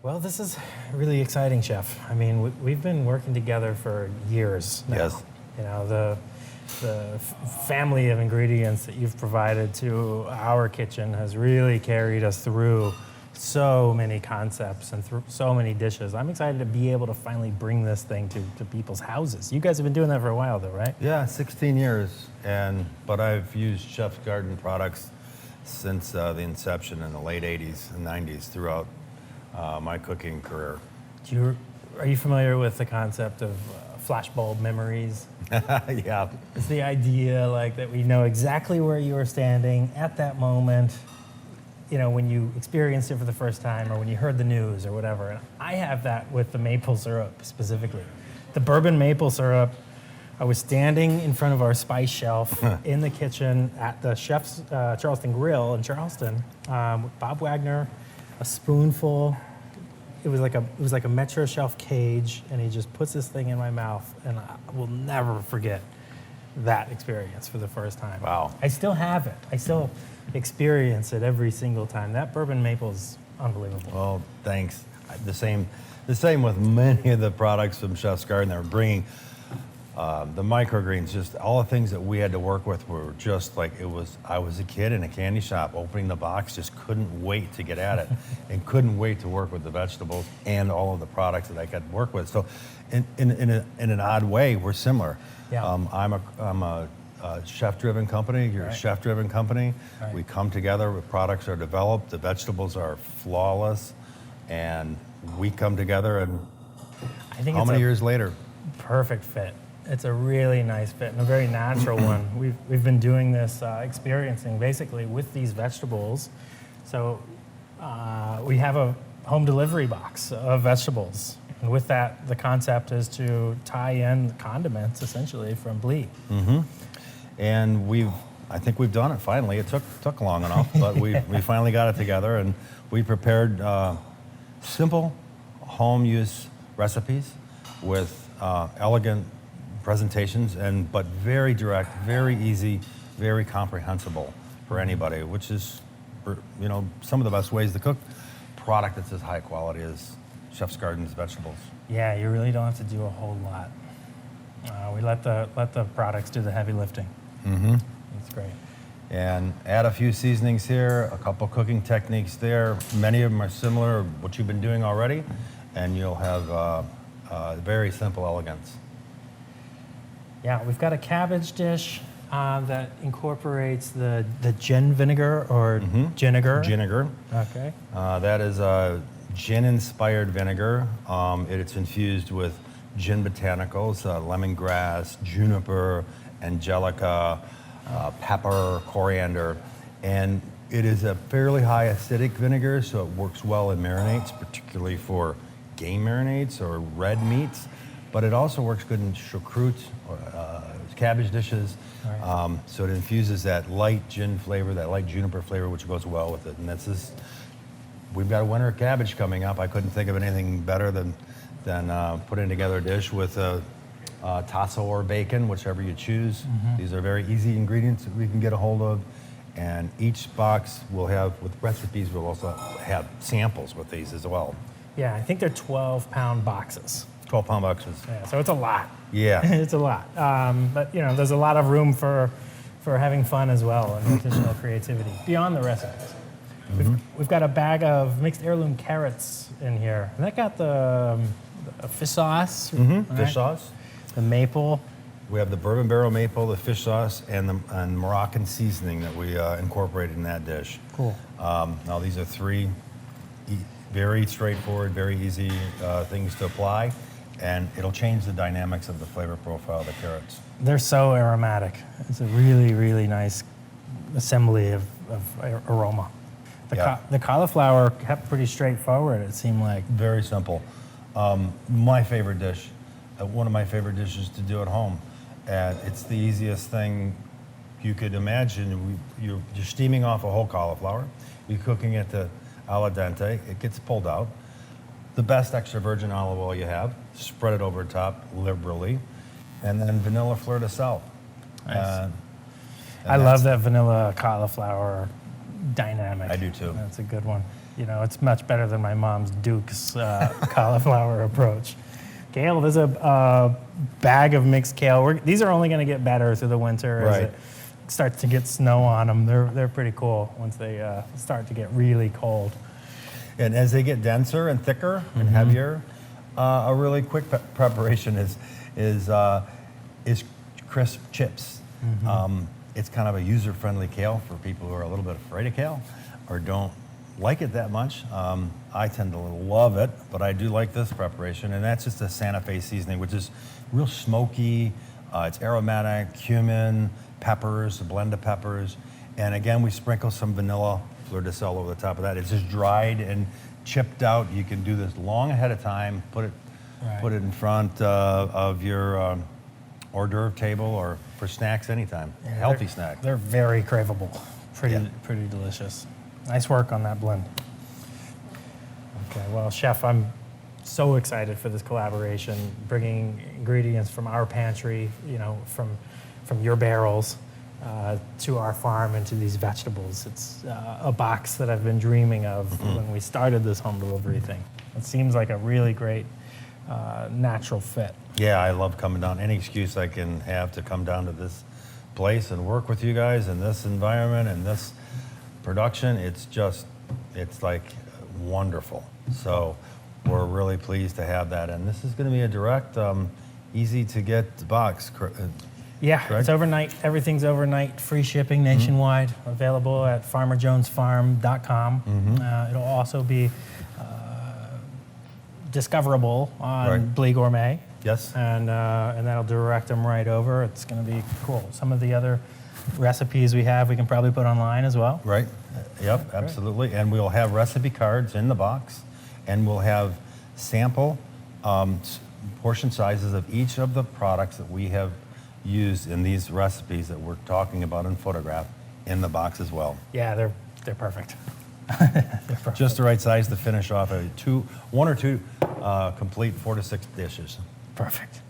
Well, this is really exciting, Chef. I mean, we've been working together for years now. Yes. You know, the family of ingredients that you've provided to our kitchen has really carried us through so many concepts and through so many dishes. I'm excited to be able to finally bring this thing to people's houses. You guys have been doing that for a while, though, right? Yeah, 16 years, but I've used Chef's Garden products since the inception in the late 80s and 90s throughout my cooking career. Are you familiar with the concept of Flashbulb Memories? Yeah. It's the idea like that we know exactly where you were standing at that moment, you know, when you experienced it for the first time or when you heard the news or whatever. And I have that with the maple syrup specifically. The bourbon maple syrup, I was standing in front of our spice shelf in the kitchen at the Chef's Charleston Grill in Charleston with Bob Wagner, a spoonful. It was like a Metro shelf cage, and he just puts this thing in my mouth, and I will never forget that experience for the first time. Wow. I still have it. I still experience it every single time. That bourbon maple is unbelievable. Well, thanks. The same with many of the products from Chef's Garden that we're bringing. The microgreens, just all the things that we had to work with were just like I was a kid in a candy shop opening the box, just couldn't wait to get at it and couldn't wait to work with the vegetables and all of the products that I could work with. So in an odd way, we're similar. Yeah. I'm a chef-driven company, you're a chef-driven company. Right. We come together, the products are developed, the vegetables are flawless, and we come together, and I think how it's many a years later? perfect fit. It's a really nice fit and a very natural one. We've been doing this experiencing basically with these vegetables. So we have a home delivery box of vegetables. And with that, the concept is to tie in condiments essentially from BLiS. Mm-hmm. And I think we've done it finally. It took long enough, but we finally got it together, and we prepared simple home use recipes with elegant presentations, but very direct, very easy, very comprehensible for anybody, which is, some of the best ways to cook product that's as high quality as Chef's Garden's vegetables. Yeah, you really don't have to do a whole lot. We let the products do the heavy lifting. Mm-hmm. That's great. And add a few seasonings here, a couple cooking techniques there. Many of them are similar to what you've been doing already, and you'll have very simple elegance. Yeah, we've got a cabbage dish that incorporates the gin vinegar or vinegar. Vinegar. Okay. That is a gin-inspired vinegar. It's infused with gin botanicals, lemongrass, juniper, angelica, pepper, coriander, and it is a fairly high acidic vinegar, so it works well in marinades, particularly for game marinades or red meats, but it also works good in choucroute, cabbage dishes. Right. So it infuses that light gin flavor, that light juniper flavor, which goes well with it. And we've got a winter cabbage coming up. I couldn't think of anything better than putting together a dish with tasso or bacon, whichever you choose. Mm-hmm. These are very easy ingredients that we can get a hold of. And each box will have, with recipes, we'll also have samples with these as well. Yeah, I think they're 12-pound boxes. 12-pound boxes. Yeah, so it's a lot. Yeah. It's a lot. But, there's a lot of room for having fun as well and additional creativity beyond the recipes. Mm-hmm. We've got a bag of mixed heirloom carrots in here. And that got the fish sauce. Mm-hmm. Right? Fish sauce. The maple. We have the bourbon barrel maple, the fish sauce, and Moroccan seasoning that we incorporated in that dish. Cool. Now these are three very straightforward, very easy things to apply, and it'll change the dynamics of the flavor profile of the carrots. They're so aromatic. It's a really, really nice assembly of aroma. The cauliflower kept pretty straightforward, it seemed like. Very simple. My favorite dish, one of my favorite dishes to do at home. It's the easiest thing you could imagine. You're steaming off a whole cauliflower. You're cooking it to al dente. It gets pulled out. The best extra virgin olive oil you have. Spread it over top liberally. And then vanilla fleur de sel. Nice. I love that vanilla cauliflower dynamic. I do too. That's a good one. You know, it's much better than my mom's Duke's cauliflower approach. Kale, there's a bag of mixed kale. These are only going to get better through the winter as it starts to get snow on them. They're pretty cool once they start to get really cold. And as they get denser and thicker and heavier, a really quick preparation is crisp chips. It's kind of a user-friendly kale for people who are a little bit afraid of kale or don't like it that much. I tend to love it, but I do like this preparation, and that's just a Santa Fe seasoning, which is real smoky. It's aromatic, cumin, peppers, a blend of peppers, and again, we sprinkle some vanilla fleur de sel over the top of that. It's just dried and chipped out. You can do this long ahead of time. Put it in front of your hors d'oeuvre table or for snacks anytime. Yeah, Healthy snack. They're very craveable. Pretty delicious. Nice work on that blend. Okay, well, Chef, I'm so excited for this collaboration, bringing ingredients from our pantry, you know, from your barrels to our farm and to these vegetables. It's a box that I've been dreaming of when we started this home delivery thing. It seems like a really great natural fit. Yeah, I love coming down. Any excuse I can have to come down to this place and work with you guys in this environment and this production, it's like wonderful. So we're really pleased to have that. And this is going to be a direct, easy to get box. Yeah, correct? It's overnight. Everything's overnight. Free shipping nationwide. Available at farmerjonesfarm.com. It'll also be discoverable on BLiS Gourmet. Yes. And that'll direct them right over. It's going to be cool. Some of the other recipes we have, we can probably put online as well. Right. Yep, absolutely. And we'll have recipe cards in the box, and we'll have sample portion sizes of each of the products that we have used in these recipes that we're talking about and photographed in the box as well. Yeah, they're perfect. They're perfect. Just the right size to finish off one or two complete 4 to 6 dishes. Perfect.